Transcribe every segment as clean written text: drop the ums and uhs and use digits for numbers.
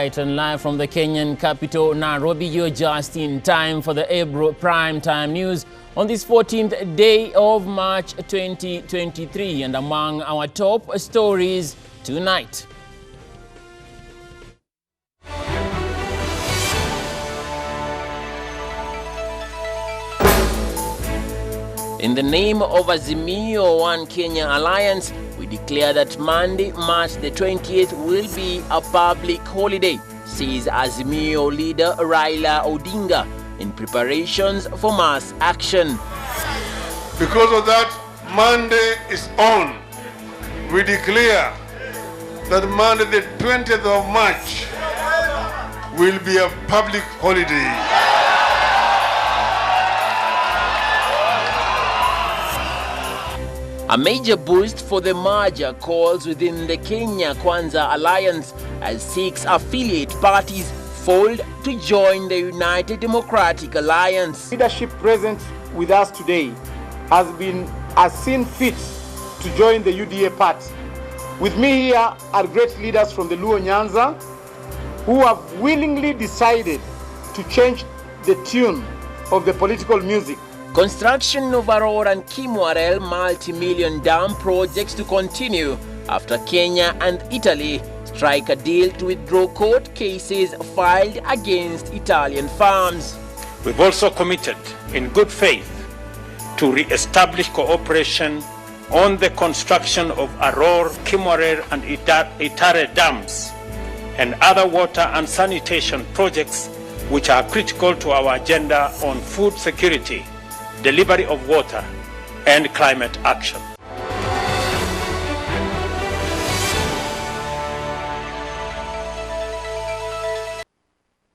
right, and live from the Kenyan capital, Nairobi, you're just in time for the Ebrutv Primetime News on this 14th day of March 2023. And among our top stories tonight: in the name of Azimio One Kenya Alliance, we declare that Monday, March the 20th will be a public holiday, says Azimio leader Raila Odinga in preparations for mass action. Because of that, Monday is on. We declare that Monday the 20th of March will be a public holiday. A major boost for the merger calls within the Kenya Kwanza Alliance as 6 affiliate parties fold to join the United Democratic Alliance. Leadership present with us today has seen fit to join the UDA party. With me here are great leaders from the Luo Nyanza who have willingly decided to change the tune of the political music. Construction of Aurora and Kimwarel multi-million dam projects to continue after Kenya and Italy strike a deal to withdraw court cases filed against Italian farms. We've also committed in good faith to re-establish cooperation on the construction of Aurora, Kimwarel and Itare dams and other water and sanitation projects which are critical to our agenda on food security, delivery of water, and climate action.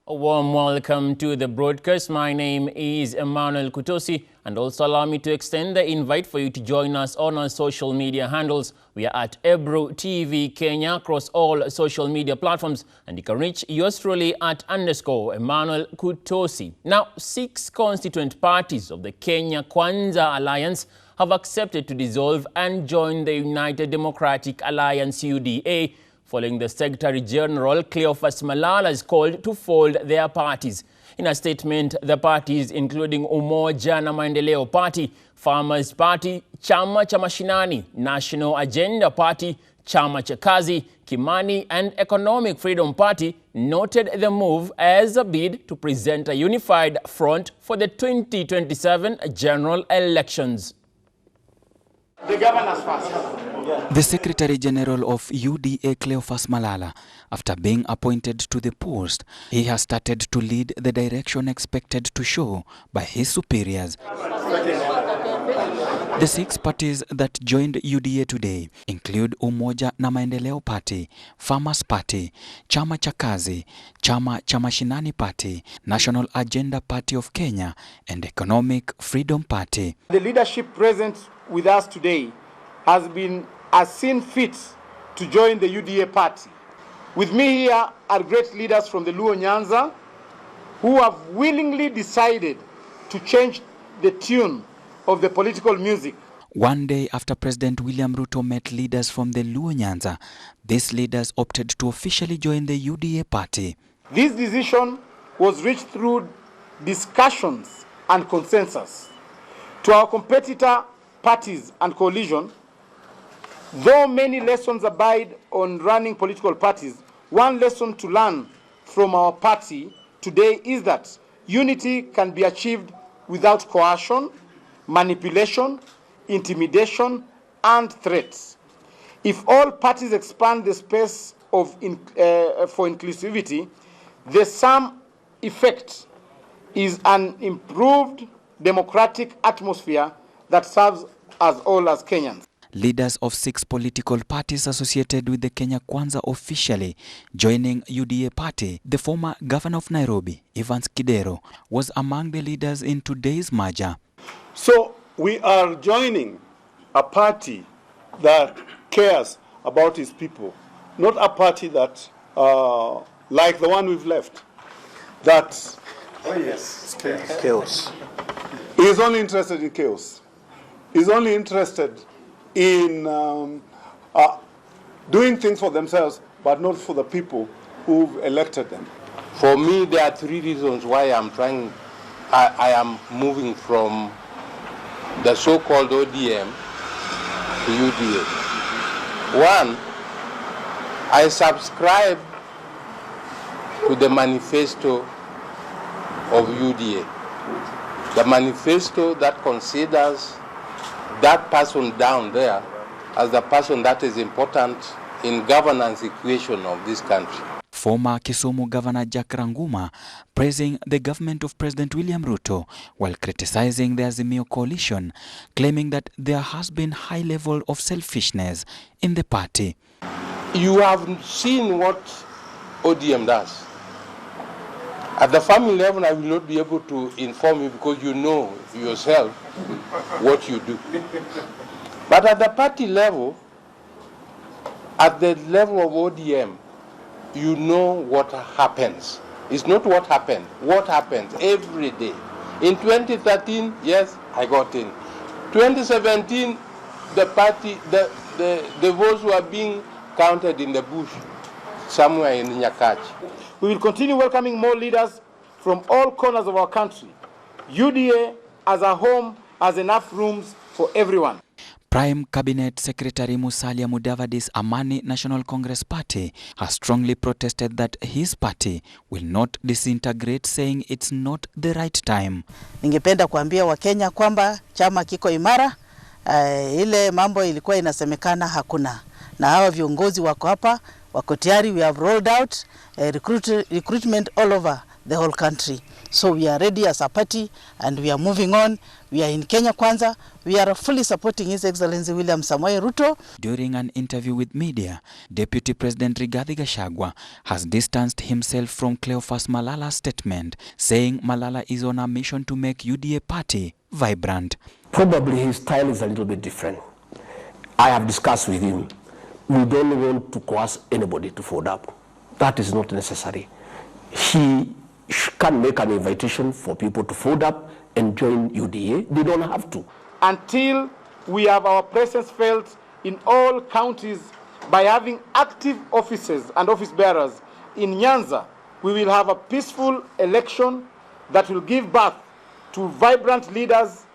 A warm welcome to the broadcast. My name is Emmanuel Kutosi, and also allow me to extend the invite for you to join us on our social media handles. We are at Ebrutv Kenya across all social media platforms, and you can reach yours truly at _Emmanuel Kutosi. Now, 6 constituent parties of the Kenya Kwanza Alliance have accepted to dissolve and join the United Democratic Alliance UDA, following the Secretary General Cleophas Malala's call to fold their parties. In a statement, the parties, including Umoja na Maendeleo Party, Farmers Party, Chama cha Mashinani, National Agenda Party, Chama cha Kazi, Kimani, and Economic Freedom Party, noted the move as a bid to present a unified front for the 2027 general elections. The governors first. The Secretary General of UDA, Cleophas Malala, after being appointed to the post, he has started to lead the direction expected to show by his superiors. The 6 parties that joined UDA today include Umoja na Maendeleo Party, Farmers Party, Chama cha Kazi, Chama cha Mashinani Party, National Agenda Party of Kenya, and Economic Freedom Party. The leadership present with us today has seen fit to join the UDA party. With me here are great leaders from the Luo Nyanza who have willingly decided to change the tune of the political music. One day after President William Ruto met leaders from the Luo Nyanza, these leaders opted to officially join the UDA party. This decision was reached through discussions and consensus. To our competitor parties and coalition, though many lessons abide on running political parties, one lesson to learn from our party today is that unity can be achieved without coercion, manipulation, intimidation, and threats. If all parties expand the space for inclusivity, the sum effect is an improved democratic atmosphere that serves us all as Kenyans. Leaders of 6 political parties associated with the Kenya Kwanza officially joining UDA party. The former governor of Nairobi, Evans Kidero, was among the leaders in today's merger. So we are joining a party that cares about its people, not a party that, like the one we've left, that chaos. He is only interested in chaos. He's only interested in doing things for themselves, but not for the people who've elected them. For me, there are three reasons why I am moving from the so-called ODM to UDA. One, I subscribe to the manifesto of UDA, the manifesto that considers that person down there as the person that is important in governance equation of this country. Former Kisumu Governor Jack Ranguma praising the government of President William Ruto while criticizing the Azimio coalition, claiming that there has been high level of selfishness in the party. You have seen what ODM does. At the family level, I will not be able to inform you because you know yourself what you do. But at the party level, at the level of ODM, you know what happens. It's not what happened. What happens every day. In 2013, yes, I got in. 2017, the party, the votes were being counted in the bush, somewhere in Nyakachi. We will continue welcoming more leaders from all corners of our country. UDA as a home has enough rooms for everyone. Prime Cabinet Secretary Musalia Mudavadi's Amani National Congress Party has strongly protested that his party will not disintegrate, saying it's not the right time. Ningependa kuambia Wakenya kwamba chama kiko imara, ile mambo ilikuwa inasemekana hakuna. Na hawa viongozi wako hapa, wako tayari. We have rolled out recruitment all over the whole country. So we are ready as a party and we are moving on. We are in Kenya Kwanza. We are fully supporting His Excellency William Samoei Ruto. During an interview with media, Deputy President Rigathi Gachagua has distanced himself from Cleophas Malala's statement, saying Malala is on a mission to make UDA party vibrant. Probably his style is a little bit different. I have discussed with him. We don't want to coerce anybody to fold up. That is not necessary. He can make an invitation for people to fold up and join UDA. They don't have to. Until we have our presence felt in all counties by having active officers and office bearers in Nyanza, we will have a peaceful election that will give birth to vibrant leaders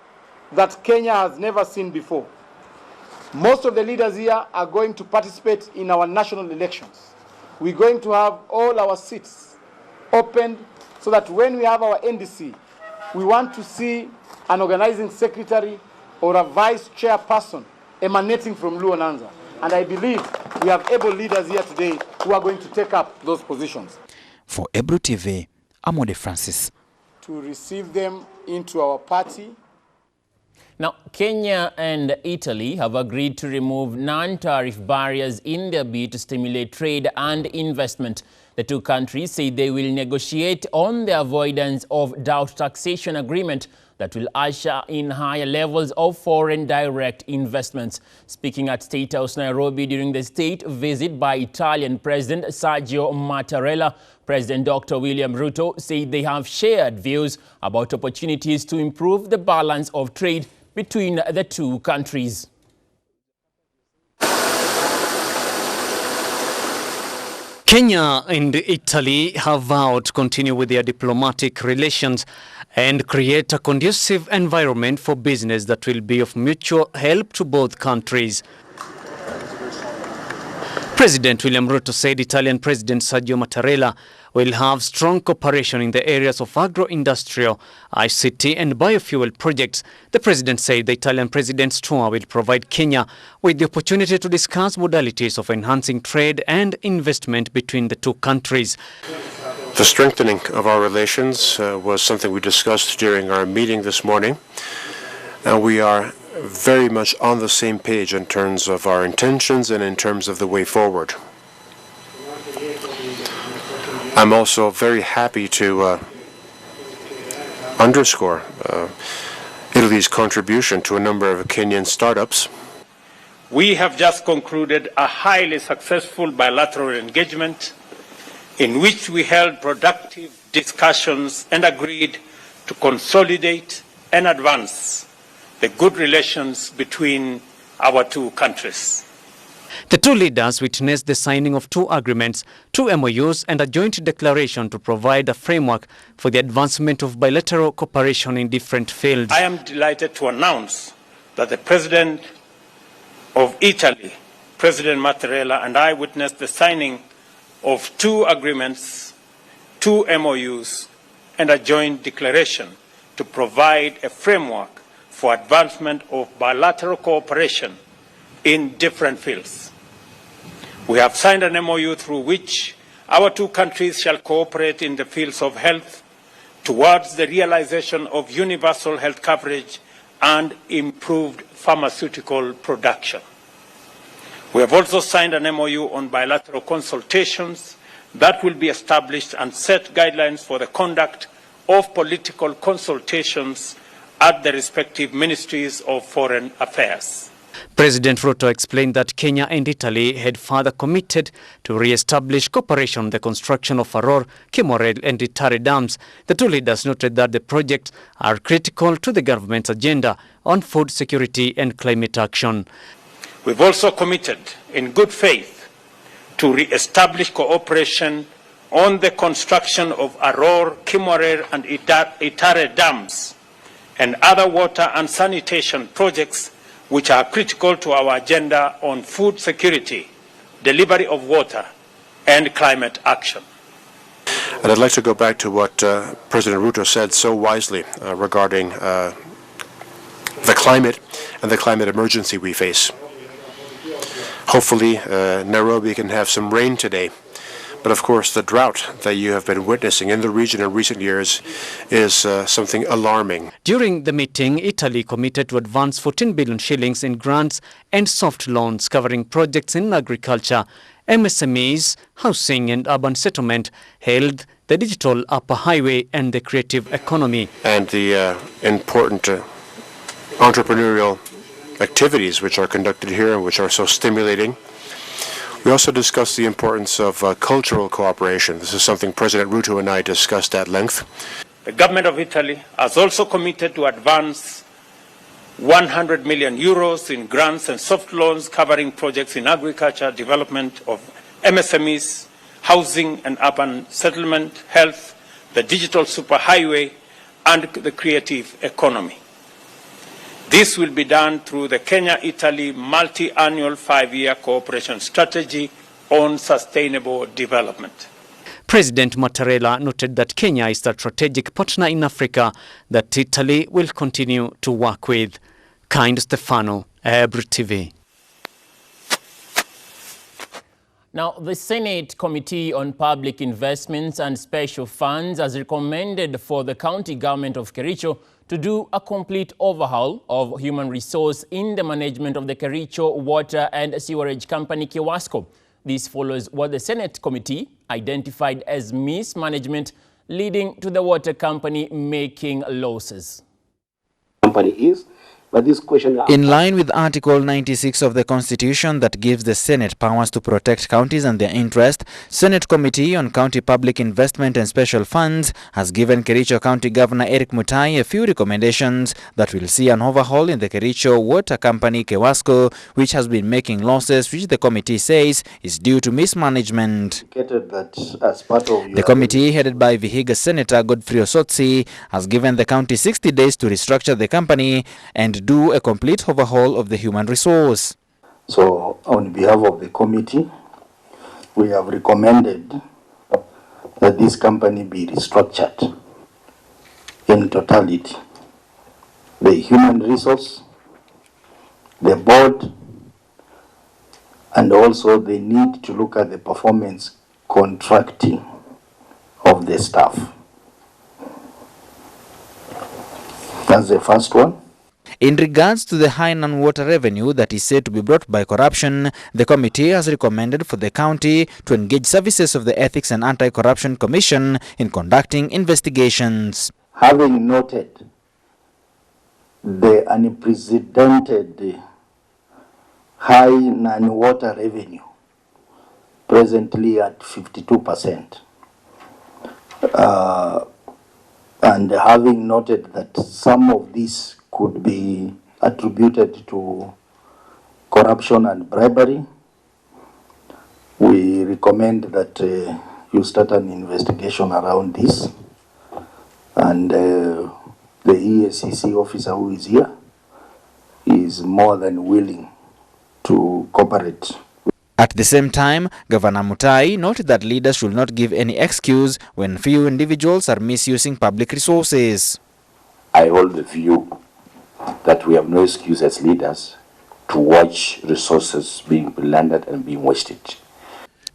that Kenya has never seen before. Most of the leaders here are going to participate in our national elections. We're going to have all our seats opened so that when we have our NDC, we want to see an organizing secretary or a vice chairperson emanating from Luo Nyanza. And I believe we have able leaders here today who are going to take up those positions. For Ebrutv, Amode Francis. To receive them into our party. Now, Kenya and Italy have agreed to remove non-tariff barriers in their bid to stimulate trade and investment. The two countries say they will negotiate on the avoidance of doubt taxation agreement that will usher in higher levels of foreign direct investments. Speaking at State House Nairobi during the state visit by Italian President Sergio Mattarella, President Dr. William Ruto said they have shared views about opportunities to improve the balance of trade between the two countries. Kenya and Italy have vowed to continue with their diplomatic relations and create a conducive environment for business that will be of mutual help to both countries. President William Ruto said Italian President Sergio Mattarella will have strong cooperation in the areas of agro-industrial, ICT and biofuel projects. The president said the Italian president's tour will provide Kenya with the opportunity to discuss modalities of enhancing trade and investment between the two countries. The strengthening of our relations was something we discussed during our meeting this morning, and we are very much on the same page in terms of our intentions and in terms of the way forward. I'm also very happy to underscore Italy's contribution to a number of Kenyan startups. We have just concluded a highly successful bilateral engagement in which we held productive discussions and agreed to consolidate and advance the good relations between our two countries. The two leaders witnessed the signing of two agreements, two MOUs and a joint declaration to provide a framework for the advancement of bilateral cooperation in different fields. I am delighted to announce that the President of Italy, President Mattarella, and I witnessed the signing of two agreements, two MOUs, and a joint declaration to provide a framework for advancement of bilateral cooperation in different fields. We have signed an MOU through which our two countries shall cooperate in the fields of health towards the realization of universal health coverage and improved pharmaceutical production. We have also signed an MOU on bilateral consultations that will be established and set guidelines for the conduct of political consultations at the respective ministries of foreign affairs. President Ruto explained that Kenya and Italy had further committed to re-establish cooperation on the construction of Aror, Kimorel and Itare dams. The two leaders noted that the projects are critical to the government's agenda on food security and climate action. We've also committed in good faith to re-establish cooperation on the construction of Aror, Kimorel and Itare dams and other water and sanitation projects which are critical to our agenda on food security, delivery of water, and climate action. And I'd like to go back to what President Ruto said so wisely regarding the climate and the climate emergency we face. Hopefully, Nairobi can have some rain today. But of course, the drought that you have been witnessing in the region in recent years is something alarming. During the meeting, Italy committed to advance 14 billion shillings in grants and soft loans covering projects in agriculture, MSMEs, housing and urban settlement, health, the digital upper highway and the creative economy. And the important entrepreneurial activities which are conducted here and which are so stimulating. We also discussed the importance of cultural cooperation. This is something President Ruto and I discussed at length. The government of Italy has also committed to advance 100 million euros in grants and soft loans covering projects in agriculture, development of MSMEs, housing and urban settlement, health, the digital superhighway, and the creative economy. This will be done through the Kenya-Italy multi-annual 5-year cooperation strategy on sustainable development. President Mattarella noted that Kenya is the strategic partner in Africa that Italy will continue to work with. Kind Stefano, Ebrutv. Now, the Senate Committee on Public Investments and Special Funds has recommended for the county government of Kericho to do a complete overhaul of human resource in the management of the Kericho Water and Sewerage Company, Kiwasco. This follows what the Senate Committee identified as mismanagement, leading to the water company making losses. Company is. But this question in line with Article 96 of the Constitution that gives the Senate powers to protect counties and their interest, Senate Committee on County Public Investment and Special Funds has given Kericho County Governor Eric Mutai a few recommendations that will see an overhaul in the Kericho Water Company, Kiwasco, which has been making losses, which the committee says is due to mismanagement. That as part of the committee, headed by Vihiga Senator Godfrey Osotsi, has given the county 60 days to restructure the company and do a complete overhaul of the human resource. So, on behalf of the committee, we have recommended that this company be restructured in totality. The human resource, the board, and also they need to look at the performance contracting of the staff. That's the first one. In regards to the high non-water revenue that is said to be brought by corruption, the committee has recommended for the county to engage services of the Ethics and Anti-Corruption Commission in conducting investigations. Having noted the unprecedented high non-water revenue, presently at 52%, and having noted that some of these could be attributed to corruption and bribery, We recommend that you start an investigation around this, and the EACC officer who is here is more than willing to cooperate. At the same time, Governor Mutai noted that leaders should not give any excuse when few individuals are misusing public resources. I hold the view that we have no excuse as leaders to watch resources being plundered and being wasted.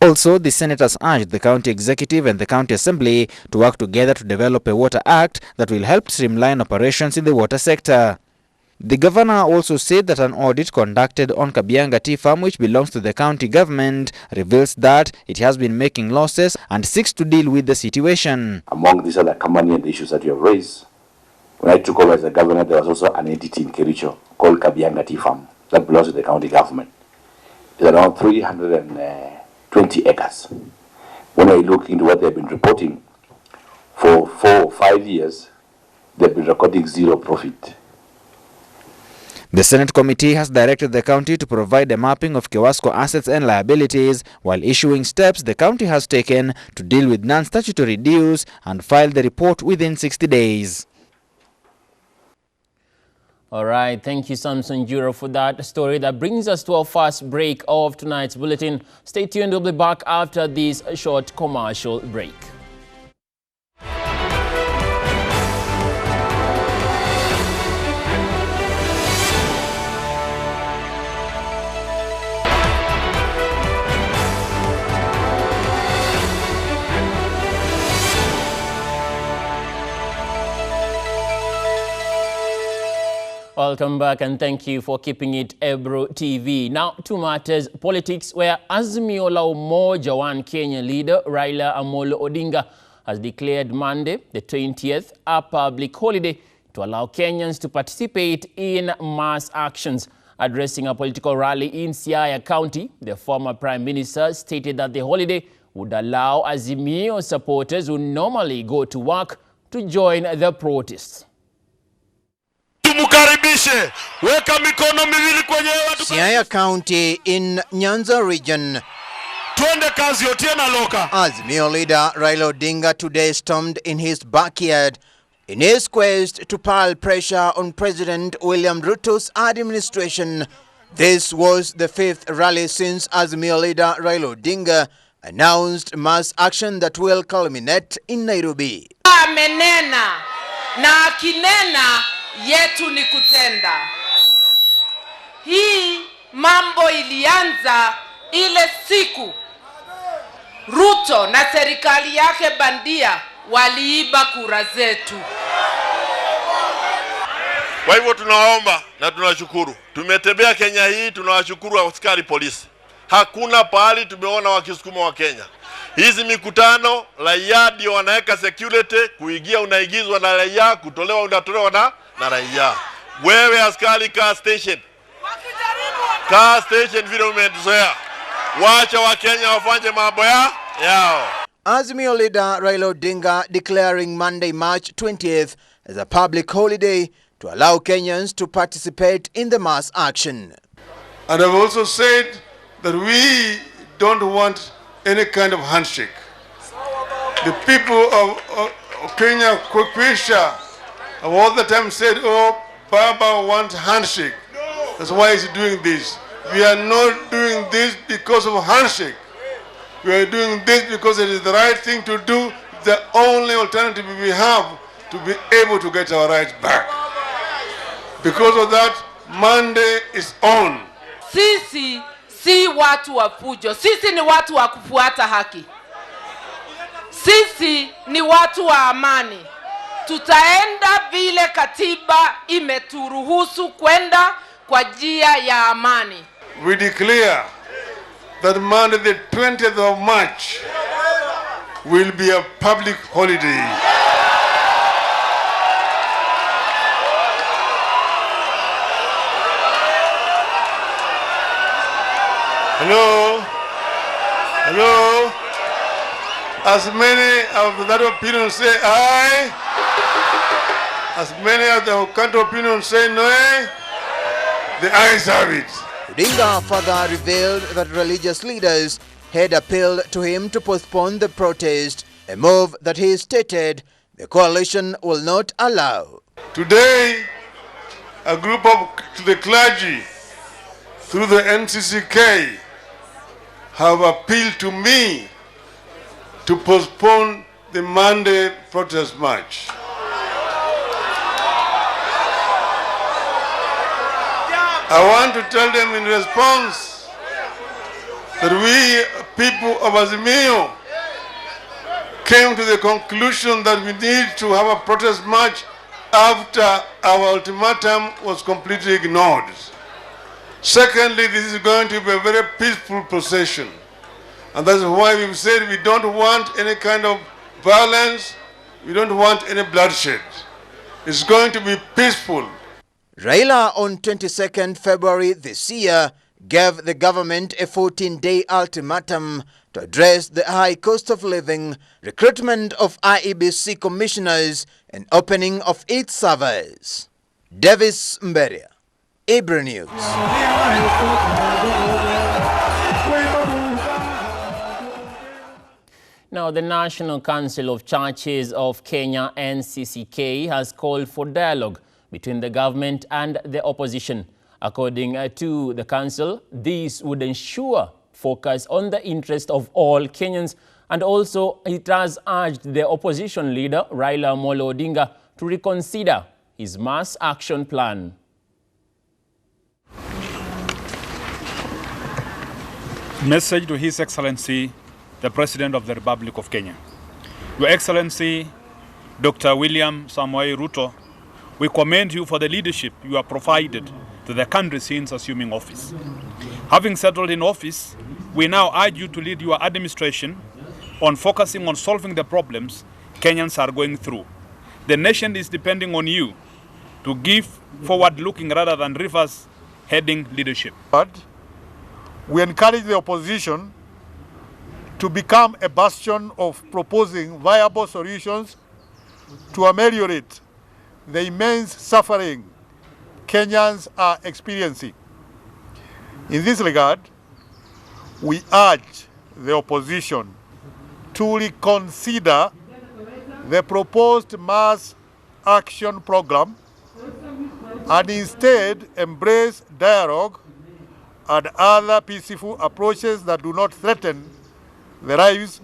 Also, the senators urged the county executive and the county assembly to work together to develop a water act that will help streamline operations in the water sector. The governor also said that an audit conducted on Kabianga Tea Farm, which belongs to the county government, reveals that it has been making losses and seeks to deal with the situation. Among these other company and the issues that you have raised, when I took over as the governor, there was also an entity in Kericho called Kabianga Tea Farm that belongs to the county government. It's around 320 acres. When I look into what they've been reporting, for 4 or 5 years, they've been recording zero profit. The Senate committee has directed the county to provide a mapping of Kewasco assets and liabilities while issuing steps the county has taken to deal with non-statutory dues and file the report within 60 days. All right, thank you, Samson Jura, for that story. That brings us to our first break of tonight's bulletin. Stay tuned, we'll be back after this short commercial break. Welcome back and thank you for keeping it Ebrutv. Now to matters politics, where Azimio la Umoja One Kenya leader Raila Amolo Odinga has declared Monday, the 20th, a public holiday to allow Kenyans to participate in mass actions. Addressing a political rally in Siaya County, the former Prime Minister stated that the holiday would allow Azimio supporters who normally go to work to join the protests. Weka mikono miwili kwenye watu. Siaya County in Nyanza region. Tuende kazi Otieno Loka. Azimio leader Raila Odinga today stormed in his backyard in his quest to pile pressure on President William Ruto's administration. This was the 5th rally since Azimio leader Raila Odinga announced mass action that will culminate in Nairobi. Amenena na akinena yetu ni kutenda. Hii mambo ilianza ile siku Ruto na serikali yake bandia waliiba kura zetu. Kwa hivyo tunawaomba na tunashukuru. Tumetembea Kenya hii, tunawashukuru askari polisi. Hakuna pahali tumeona wakisukuma wa Kenya. Hizi mikutano raia ndio wanaweka security, kuingia unaigizwa na raia, kutolewa unatolewa na raia. Wewe askari car station. Car station vile umezoea. Wacha wa Kenya wafanye mambo yao. Azimio leader Raila Odinga declaring Monday, March 20th as a public holiday to allow Kenyans to participate in the mass action. And I've also said that we don't want any kind of handshake. The people of Kenya, Kwekwisha, have all the time said, oh, Baba wants handshake. That's why he's doing this. We are not doing this because of handshake. We are doing this because it is the right thing to do, the only alternative we have to be able to get our rights back. Because of that, Monday is on. Sisi si watu wa fujo. Sisi ni watu wa kufuata haki. Sisi ni watu wa amani. Tutaenda vile katiba imeturuhusu kwenda kwa njia ya amani. We declare that Monday the 20th of March will be a public holiday. Hello? Hello? As many of that opinion say aye, as many of the counter opinion say no, the ayes have it. Odinga further revealed that religious leaders had appealed to him to postpone the protest, a move that he stated the coalition will not allow. Today, a group of the clergy through the NCCK have appealed to me to postpone the Monday protest march. I want to tell them in response that we people of Azimio came to the conclusion that we need to have a protest march after our ultimatum was completely ignored. Secondly, this is going to be a very peaceful procession. And that's why we've said we don't want any kind of violence, we don't want any bloodshed. It's going to be peaceful. Raila on 22nd February this year gave the government a 14-day ultimatum to address the high cost of living, recruitment of IEBC commissioners, and opening of its servers. Davis Mberia, Ebru News. Now, the National Council of Churches of Kenya, NCCK, has called for dialogue between the government and the opposition. According to the council, this would ensure focus on the interest of all Kenyans, and also it has urged the opposition leader, Raila Amolo Odinga, to reconsider his mass action plan. Message to His Excellency, the President of the Republic of Kenya. Your Excellency, Dr. William Samoei Ruto, we commend you for the leadership you have provided to the country since assuming office. Having settled in office, we now urge you to lead your administration on focusing on solving the problems Kenyans are going through. The nation is depending on you to give forward-looking rather than reverse-heading leadership. But we encourage the opposition to become a bastion of proposing viable solutions to ameliorate the immense suffering Kenyans are experiencing. In this regard, we urge the opposition to reconsider the proposed mass action program and instead embrace dialogue and other peaceful approaches that do not threaten the lives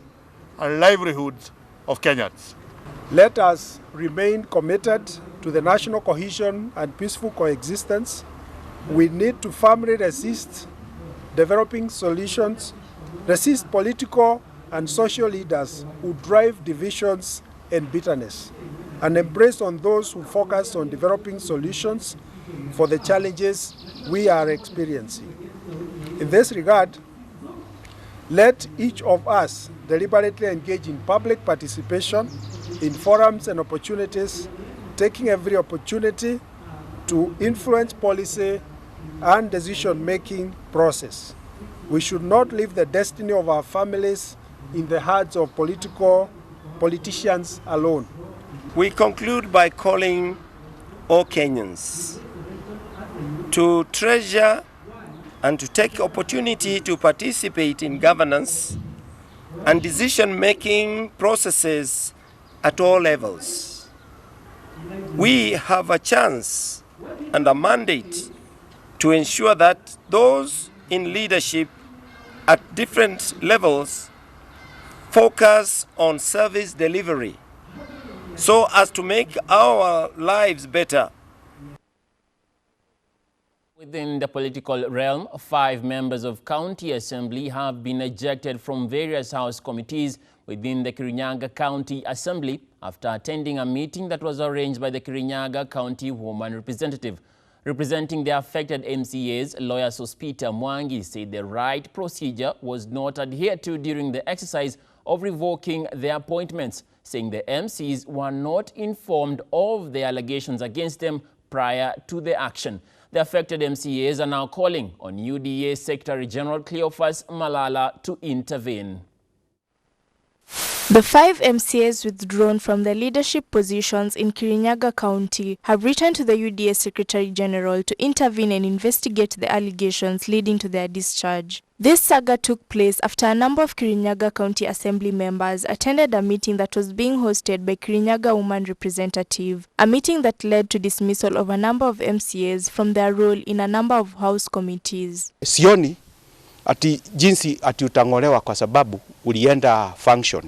and livelihoods of Kenyans. Let us remain committed to the national cohesion and peaceful coexistence. We need to firmly resist developing solutions, resist political and social leaders who drive divisions and bitterness, and embrace on those who focus on developing solutions for the challenges we are experiencing. In this regard, let each of us deliberately engage in public participation in forums and opportunities, taking every opportunity to influence policy and decision-making process. We should not leave the destiny of our families in the hands of politicians alone. We conclude by calling all Kenyans to treasure and to take opportunity to participate in governance and decision-making processes at all levels. We have a chance and a mandate to ensure that those in leadership at different levels focus on service delivery so as to make our lives better. Within the political realm, 5 members of County Assembly have been ejected from various House committees within the Kirinyaga County Assembly after attending a meeting that was arranged by the Kirinyaga County Woman Representative. Representing the affected MCAs, lawyer Sospita Mwangi said the right procedure was not adhered to during the exercise of revoking their appointments, saying the MCs were not informed of the allegations against them prior to the action. The affected MCAs are now calling on UDA Secretary General Cleophas Malala to intervene. The 5 MCAs withdrawn from their leadership positions in Kirinyaga County have written to the UDA Secretary General to intervene and investigate the allegations leading to their discharge. This saga took place after a number of Kirinyaga County Assembly members attended a meeting that was being hosted by Kirinyaga Woman Representative, a meeting that led to dismissal of a number of MCAs from their role in a number of House committees. Sioni ati jinsi ati utangolewa kwa sababu ulienda function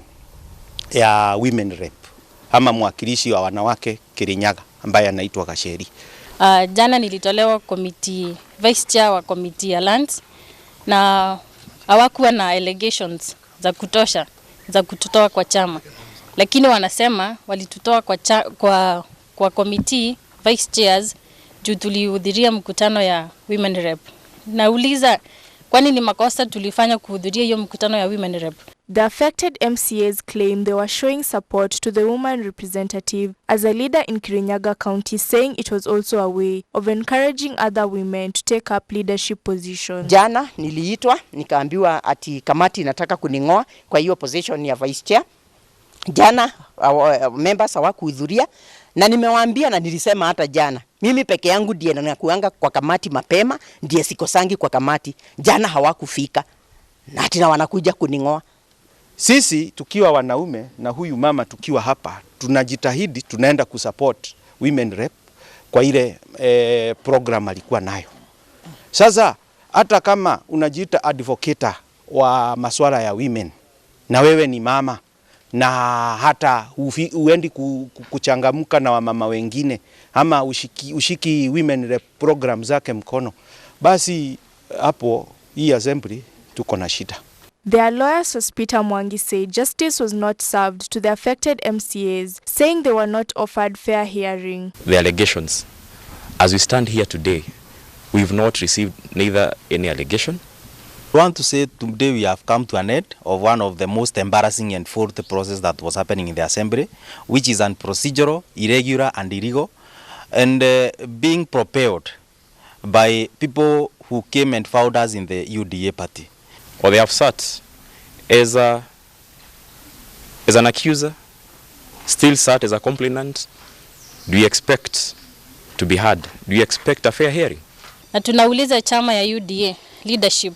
ya women rep ama mwakilishi wa wanawake Kirinyaga ambaye anaitwa Kasheri. Jana nilitolewa committee, vice chair wa committee ya lands, na hawakuwa na allegations za kutosha za kututoa kwa chama, lakini wanasema walitutoa kwa committee vice chairs juu tulihudhuria mkutano ya women rep. Nauliza, kwani ni makosa tulifanya kuhudhuria hiyo mkutano ya women rep? The affected MCAs claim they were showing support to the woman representative as a leader in Kirinyaga County, saying it was also a way of encouraging other women to take up leadership positions. Jana niliitwa nikaambiwa ati kamati inataka kuningoa kwa hiyo position ya vice chair. Jana members hawakuhudhuria na nimewaambia na nilisema hata jana, mimi peke yangu ndiye nakuanga kwa kamati mapema, ndiye sikosangi kwa kamati. Jana hawakufika na ati na wanakuja kuningoa. Sisi tukiwa wanaume na huyu mama tukiwa hapa, tunajitahidi tunaenda kusupport women rep kwa ile program alikuwa nayo. Sasa hata kama unajiita advocate wa masuala ya women na wewe ni mama na hata uendi kuchangamka na wamama wengine ama ushiki women rep program zake mkono, basi hapo hii assembly tuko na shida. Their lawyer Sospita Mwangi said justice was not served to the affected MCAs, saying they were not offered fair hearing. The allegations, as we stand here today, we've not received neither any allegation. I want to say today we have come to an end of one of the most embarrassing and fourth process that was happening in the assembly, which is unprocedural, irregular and illegal, and being propelled by people who came and found us in the UDA party. Or they have sat as an accuser, still sat as a complainant. Do you expect to be heard? Do you expect a fair hearing? Na tunauliza chama ya UDA leadership,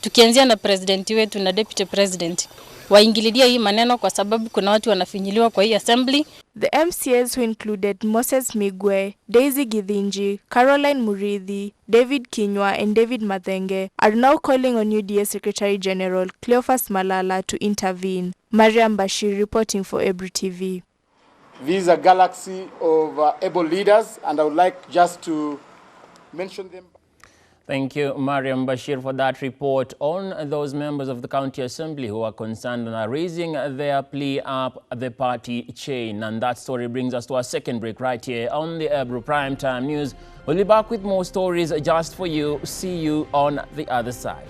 tukianzia na president wetu na deputy president, waingililia hii maneno kwa sababu kuna watu wanafinyiliwa kwa hii assembly. The MCAs who included Moses Migwe, Daisy Githinji, Caroline Murithi, David Kinywa and David Mathenge are now calling on UDA Secretary General Cleophas Malala to intervene. Mariam Bashir reporting for Ebrutv. This is a galaxy of able leaders, and I would like just to mention them. Thank you, Mariam Bashir, for that report on those members of the County Assembly who are concerned and are raising their plea up the party chain. And that story brings us to our second break right here on the Ebru Primetime News. We'll be back with more stories just for you. See you on the other side.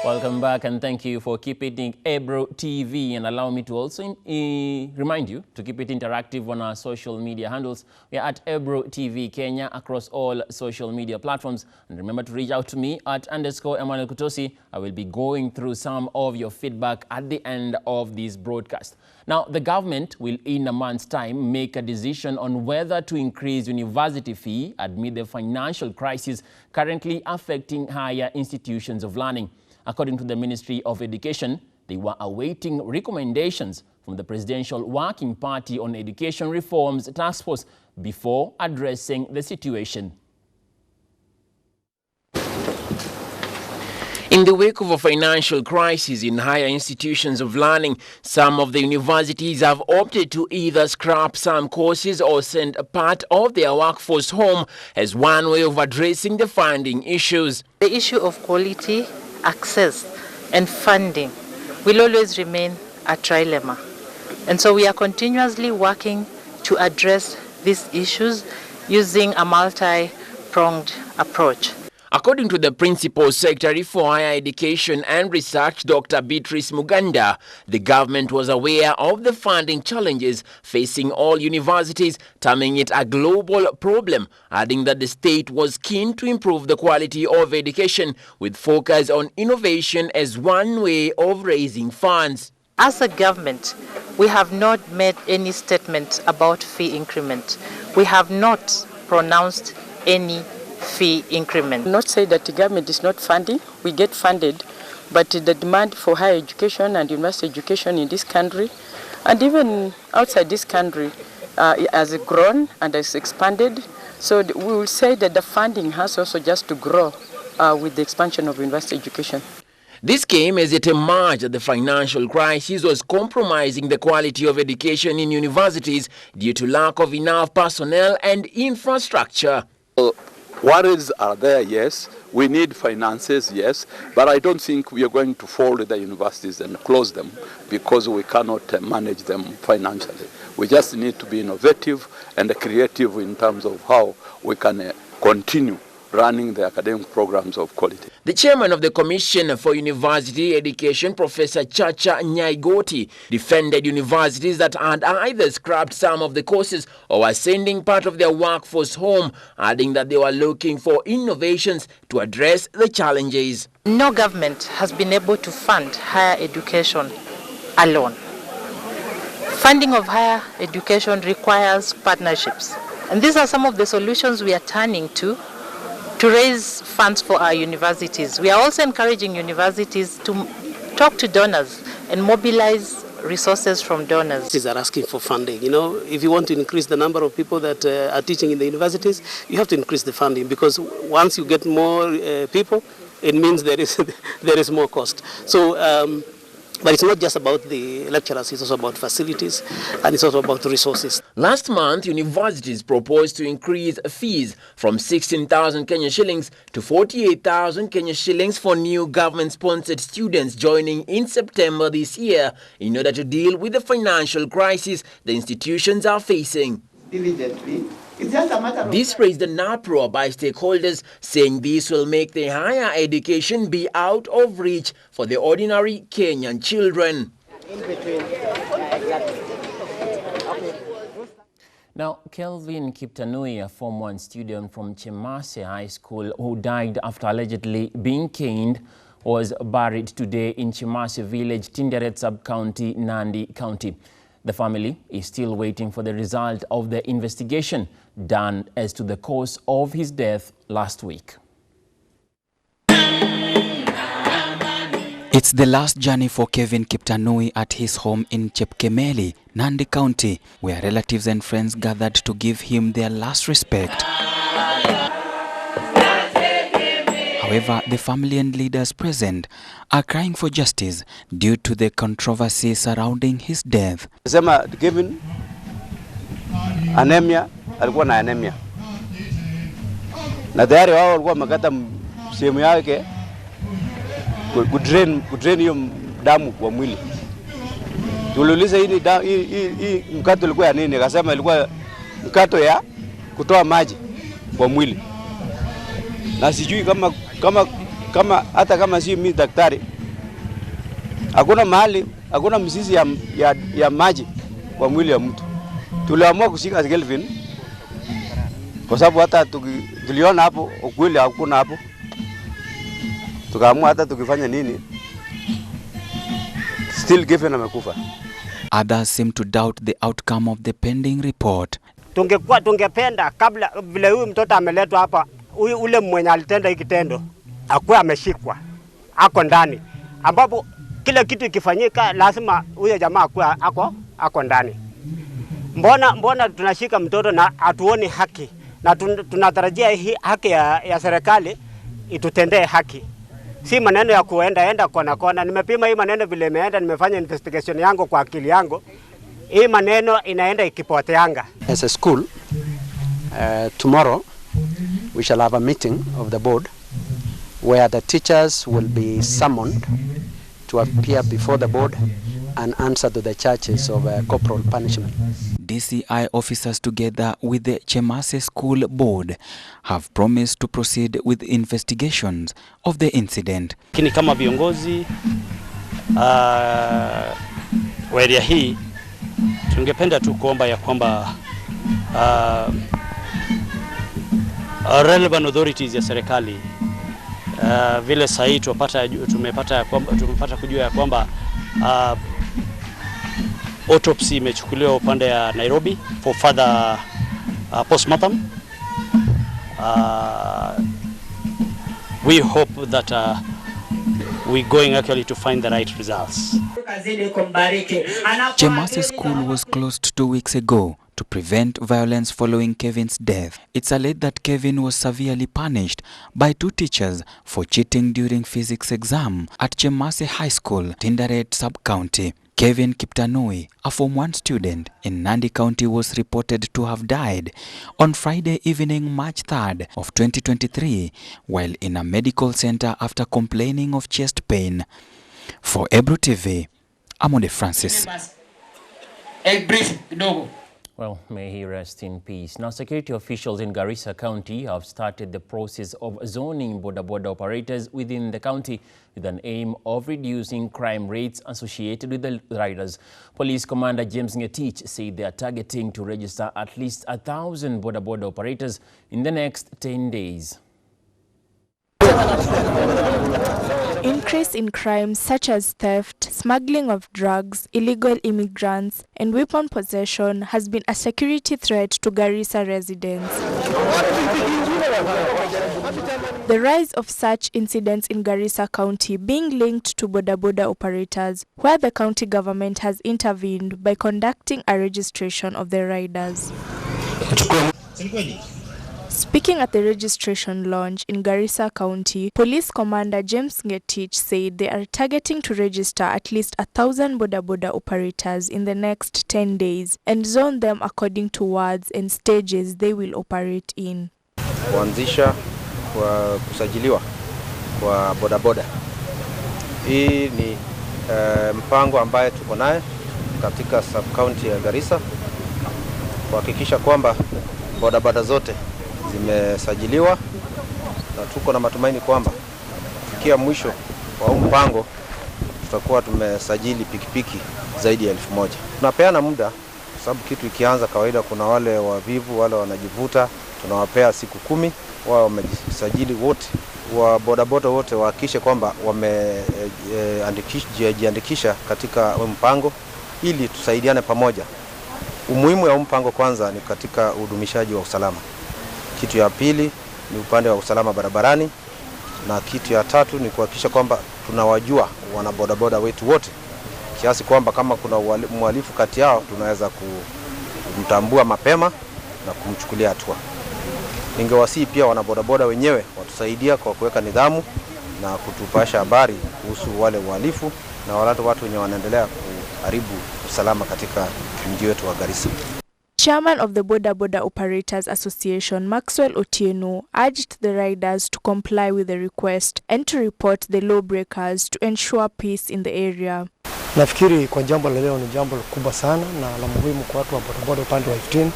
Welcome back and thank you for keeping Ebrutv, and allow me to also remind you to keep it interactive on our social media handles. We are at Ebrutv Kenya across all social media platforms, and remember to reach out to me at _Emmanuel Kutosi. I will be going through some of your feedback at the end of this broadcast. Now, the government will in a month's time make a decision on whether to increase university fee amid the financial crisis currently affecting higher institutions of learning. According to the Ministry of Education, they were awaiting recommendations from the Presidential Working Party on Education Reforms Task Force before addressing the situation. In the wake of a financial crisis in higher institutions of learning, some of the universities have opted to either scrap some courses or send a part of their workforce home as one way of addressing the funding issues. The issue of quality, access and funding will always remain a trilemma. And so we are continuously working to address these issues using a multi-pronged approach. According to the Principal Secretary for Higher Education and Research, Dr. Beatrice Muganda, the government was aware of the funding challenges facing all universities, terming it a global problem, adding that the state was keen to improve the quality of education with focus on innovation as one way of raising funds. As a government, we have not made any statement about fee increment. We have not pronounced any fee increment. Not say that the government is not funding, we get funded, but the demand for higher education and university education in this country and even outside this country has grown and has expanded. So we will say that the funding has also just to grow with the expansion of university education. This came as it emerged that the financial crisis was compromising the quality of education in universities due to lack of enough personnel and infrastructure. Worries are there, yes. We need finances, yes. But I don't think we are going to fold the universities and close them because we cannot manage them financially. We just need to be innovative and creative in terms of how we can continue running the academic programs of quality. The chairman of the Commission for University Education, Professor Chacha Nyaigoti, defended universities that had either scrapped some of the courses or were sending part of their workforce home, adding that they were looking for innovations to address the challenges. No government has been able to fund higher education alone. Funding of higher education requires partnerships. And these are some of the solutions we are turning to raise funds for our universities. We are also encouraging universities to talk to donors and mobilize resources from donors. Universities are asking for funding. You know, if you want to increase the number of people that are teaching in the universities, you have to increase the funding, because once you get more people, it means there is more cost. So, but it's not just about the lecturers, it's also about facilities and it's also about resources. Last month, universities proposed to increase fees from 16,000 Kenya shillings to 48,000 Kenya shillings for new government-sponsored students joining in September this year in order to deal with the financial crisis the institutions are facing. Diligently. It's just a matter of this raised an uproar by stakeholders, saying this will make the higher education be out of reach for the ordinary Kenyan children. Now, Kelvin Kiptanui, a Form 1 student from Chemase High School who died after allegedly being caned, was buried today in Chemase village, Tinderet sub-county, Nandi County. The family is still waiting for the result of the investigation done as to the cause of his death last week. It's the last journey for Kevin Kiptanui at his home in Chepkemeli, Nandi County, where relatives and friends gathered to give him their last respect. However, the family and leaders present are crying for justice due to the controversy surrounding his death. Sema Kevin anemia, alikuwa na anemia. Na tayari wao walikuwa wamekata sehemu yake kudrain hiyo damu kwa mwili. Tuliuliza hii mkato ilikuwa ya nini? Akasema ilikuwa mkato ya kutoa maji kwa mwili. Na sijui kama hata kama si mimi daktari, hakuna mahali, hakuna mzizi ya maji kwa mwili ya mtu. Tuliamua kushika Kelvin kwa sababu hata tuliona hapo ukweli hakuna hapo. Tukaamua hata tukifanya nini, still Kelvin amekufa. Others seem to doubt the outcome of the pending report. Tungependa kabla vile huyu mtoto ameletwa hapa, ule mwenye alitenda hiki kitendo akuwe ameshikwa, ako ndani, ambapo kila kitu ikifanyika lazima huyo jamaa akuwe ako ndani. Mbona tunashika mtoto na hatuoni haki, na tunatarajia hii haki ya serikali itutendee haki, si maneno ya kuenda kona. Nimepima hii maneno vile imeenda, nimefanya investigation yangu kwa akili yangu, hii maneno inaenda ikipoteanga. As a school, tomorrow we shall have a meeting of the board where the teachers will be summoned to appear before the board and answer to the charges of corporal punishment. DCI officers together with the Chemase School Board have promised to proceed with investigations of the incident. Lakini kama viongozi wa area hii tungependa tu kuomba ya kwamba relevant authorities ya serikali vile sahi tumepata kujua ya kwamba autopsy imechukuliwa upande ya Nairobi for further postmortem. We hope that we're going actually to find the right results. Chemase School was closed 2 weeks ago to prevent violence following Kevin's death. It's alleged that Kevin was severely punished by 2 teachers for cheating during physics exam at Chemase High School, Tinderet Sub-County. Kevin Kiptanui, a Form 1 student in Nandi County, was reported to have died on Friday evening, March 3rd of 2023, while in a medical center after complaining of chest pain. For Ebrutv, Amode Francis. Well, may he rest in peace. Now, security officials in Garissa County have started the process of zoning border operators within the county with an aim of reducing crime rates associated with the riders. Police Commander James Ngetich said they are targeting to register at least 1,000 border operators in the next 10 days. Increase in crimes such as theft, smuggling of drugs, illegal immigrants, and weapon possession has been a security threat to Garissa residents. The rise of such incidents in Garissa County being linked to border operators, where the county government has intervened by conducting a registration of the riders. Speaking at the registration launch in Garissa County, Police Commander James Ngetich said they are targeting to register at least 1,000 border operators in the next 10 days and zone them according to wards and stages they will operate in. Kuanzisha kwa kusajiliwa kwa bodaboda. Hii ni mpango ambaye tuko naye katika sub-county ya Garissa kuhakikisha kwamba bodaboda zote zimesajiliwa, na tuko na matumaini kwamba kufikia mwisho wa mpango tutakuwa tumesajili pikipiki zaidi ya 1,000. Tunapeana muda kwa sababu kitu ikianza kawaida kuna wale wavivu, wale wanajivuta, tunawapea siku 10 wao wamejisajili wote. Wa bodaboda wote wahakikishe kwamba wamejiandikisha katika mpango ili tusaidiane pamoja. Umuhimu wa mpango kwanza ni katika udumishaji wa usalama. Kitu ya pili ni upande wa usalama barabarani, na kitu ya tatu ni kuhakikisha kwamba tunawajua wanabodaboda wetu wote kiasi kwamba kama kuna mhalifu kati yao tunaweza kumtambua mapema na kumchukulia hatua. Ningewasihi pia wanabodaboda wenyewe watusaidia kwa kuweka nidhamu na kutupasha habari kuhusu wale wahalifu na watu wenye wanaendelea kuharibu usalama katika mji wetu wa Garissa. Chairman of the Border Operators Association, Maxwell Otieno, urged the riders to comply with the request and to report the lawbreakers to ensure peace in the area. Nafikiri kwa jambo la leo ni jambo kubwa sana na la muhimu kwa watu wa bodaboda upande wa 15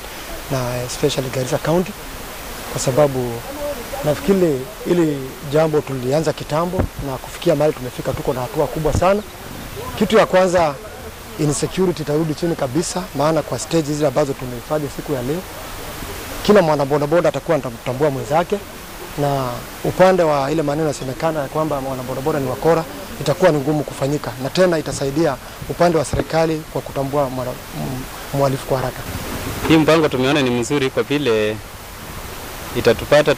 na especially Garissa County, kwa sababu nafikiri ili jambo tulianza kitambo na kufikia mahali tumefika tuko na hatua kubwa sana. Kitu ya kwanza, insecurity itarudi chini kabisa, maana kwa stage hizi ambazo tumehifadhi siku ya leo kila mwana bodaboda atakuwa anatambua mwenzake, na upande wa ile maneno yasemekana ya kwamba mwana bodaboda ni wakora itakuwa ni ngumu kufanyika, na tena itasaidia upande wa serikali kwa kutambua mhalifu kwa haraka. Hii mpango tumeona ni mzuri kwa vile itatuleta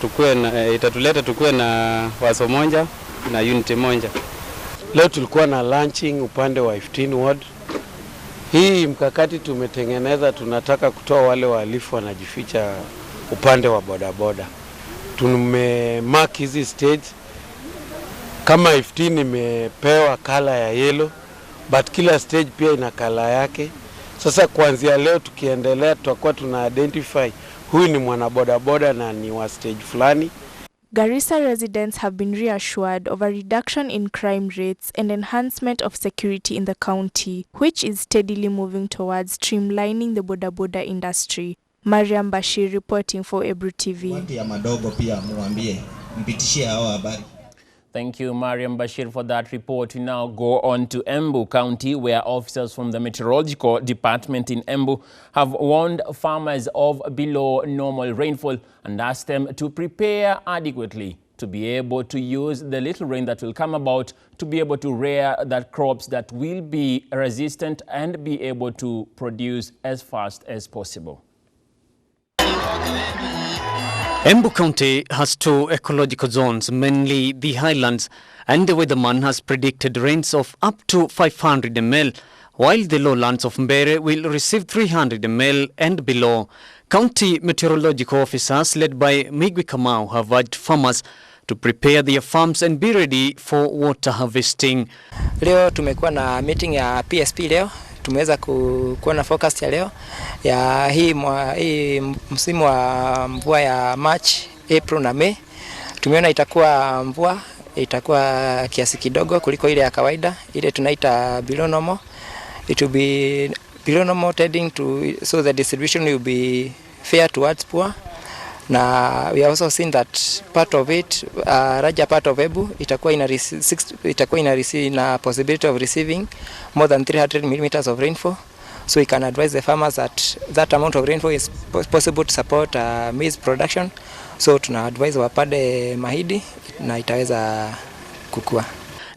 tukue na wazo moja na unity moja. Leo tulikuwa na launching upande wa 15 ward. Hii mkakati tumetengeneza, tunataka kutoa wale wahalifu wanajificha upande wa bodaboda. Tumemark hizi stage kama 15 imepewa kala ya yellow, but kila stage pia ina kala yake. Sasa kuanzia leo tukiendelea tutakuwa tuna identify huyu ni mwanabodaboda na ni wa stage fulani. Garissa residents have been reassured of a reduction in crime rates and enhancement of security in the county, which is steadily moving towards streamlining the boda industry. Mariam Bashir reporting for Ebrutv. Thank you, Mariam Bashir, for that report. We now go on to Embu County, where officers from the Meteorological Department in Embu have warned farmers of below normal rainfall and asked them to prepare adequately to be able to use the little rain that will come about to be able to rear that crops that will be resistant and be able to produce as fast as possible. Embu County has two ecological zones, mainly the highlands, and the weatherman has predicted rains of up to 500 ml, while the lowlands of Mbere will receive 300 ml and below. County meteorological officers led by Migwi Kamau have urged farmers to prepare their farms and be ready for water harvesting. Leo tumekuwa na meeting ya PSP leo. Tumeweza kuwa na forecast ya leo ya hii msimu wa mvua ya March, April na May. Tumeona itakuwa mvua itakuwa kiasi kidogo kuliko ile ya kawaida, ile tunaita below normal. It will be below normal tending to, so the distribution will be fair towards poor. Na we also seen that part of it, larger part of Embu, itakuwa ina possibility of receiving more than 300 millimeters of rainfall. So we can advise the farmers that that amount of rainfall is possible to support maize production. So tuna advise wapande mahidi na itaweza kukua.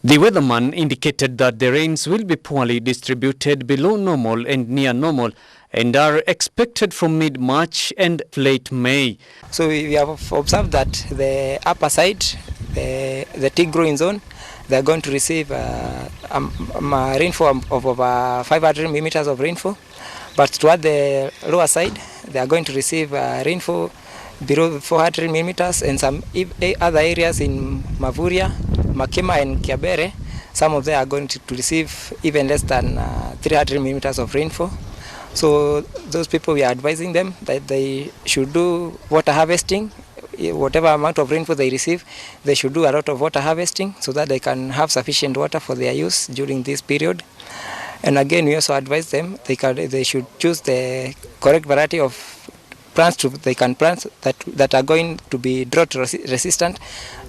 The weatherman indicated that the rains will be poorly distributed below normal and near normal and are expected from mid-March and late May. So we have observed that the upper side, the tea growing zone, they are going to receive rainfall of over 500 millimeters of rainfall. But toward the lower side, they are going to receive rainfall below 400 millimeters, and some other areas in Mavuria, Makema and Kiabere, some of them are going to receive even less than 300 millimeters of rainfall. So those people, we are advising them that they should do water harvesting. Whatever amount of rainfall they receive, they should do a lot of water harvesting so that they can have sufficient water for their use during this period. And again, we also advise them they should choose the correct variety of plants they can plant that are going to be drought resistant,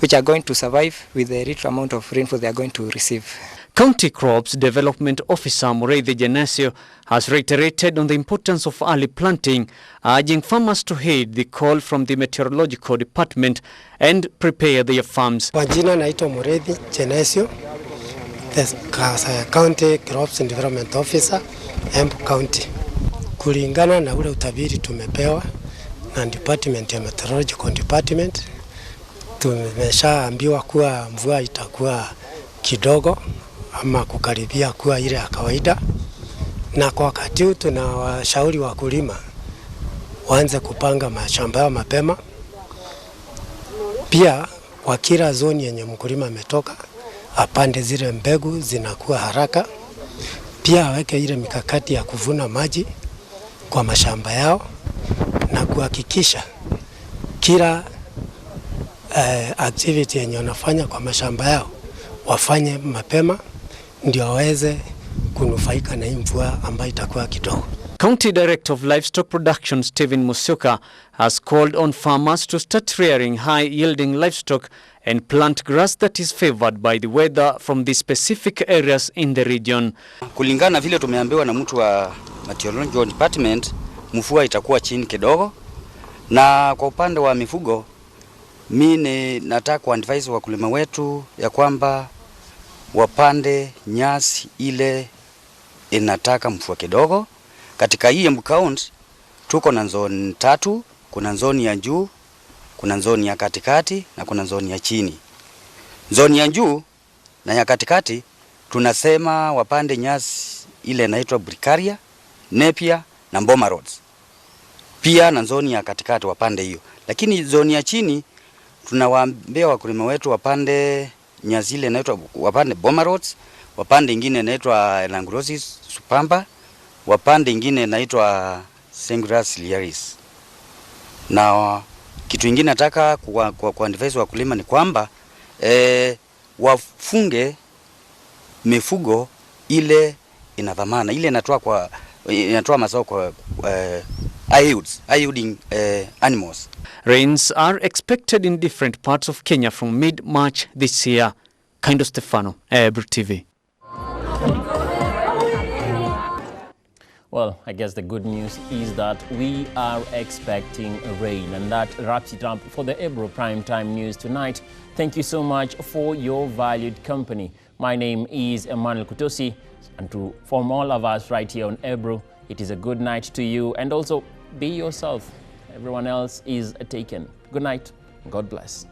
which are going to survive with the little amount of rainfall they are going to receive. County Crops Development Officer Mureithi Genesio has reiterated on the importance of early planting, urging farmers to heed the call from the Meteorological Department and prepare their farms. Kwa jina naitwa Mureithi Genesio, the County Crops Development Officer, Embu County. Kulingana na ule utabiri tumepewa na Department ya Meteorological Department, tumeshaambiwa kuwa mvua itakuwa kidogo ama kukaribia kuwa ile ya kawaida, na kwa wakati huu tunawashauri wakulima waanze kupanga mashamba yao mapema. Pia kwa kila zoni yenye mkulima ametoka apande zile mbegu zinakuwa haraka. Pia aweke ile mikakati ya kuvuna maji kwa mashamba yao na kuhakikisha kila activity yenye wanafanya kwa mashamba yao wafanye mapema ndio waweze kunufaika na mvua ambayo itakuwa kidogo. County Director of Livestock Production Stephen Musioka has called on farmers to start rearing high-yielding livestock and plant grass that is favored by the weather from the specific areas in the region. Kulingana vile tumeambiwa na mtu wa Meteorological Department, mvua itakuwa chini kidogo, na kwa upande wa mifugo mimi nataka kuadvise wakulima wetu ya kwamba wapande nyasi ile inataka mvua kidogo. Katika hii Embu County tuko na zone 3, kuna zone ya juu, kuna zone ya katikati na kuna zone ya chini. Zone ya juu na ya katikati tunasema wapande nyasi ile inaitwa Bricaria, Napier na Mboma Roads. Pia na zone ya katikati wapande hiyo. Lakini zone ya chini tunawaambia wakulima wetu wapande nyasi ile inaitwa wapande Mboma Roads, wapande ingine inaitwa Langurosis Supamba, wapande ingine inaitwa Sengras Liaris. Na Kitu ingine nataka kwa advise wakulima ni kwamba wafunge mifugo ile ina dhamana, ile inatoa mazao kwa high-yielding animals. Rains are expected in different parts of Kenya from mid-March this year. Kind of Stefano, Ebrutv. Well, I guess the good news is that we are expecting rain, and that wraps it up for the Ebro Primetime News tonight. Thank you so much for your valued company. My name is Emmanuel Kutosi, and from all of us right here on Ebro, it is a good night to you, and also be yourself. Everyone else is taken. Good night. God bless.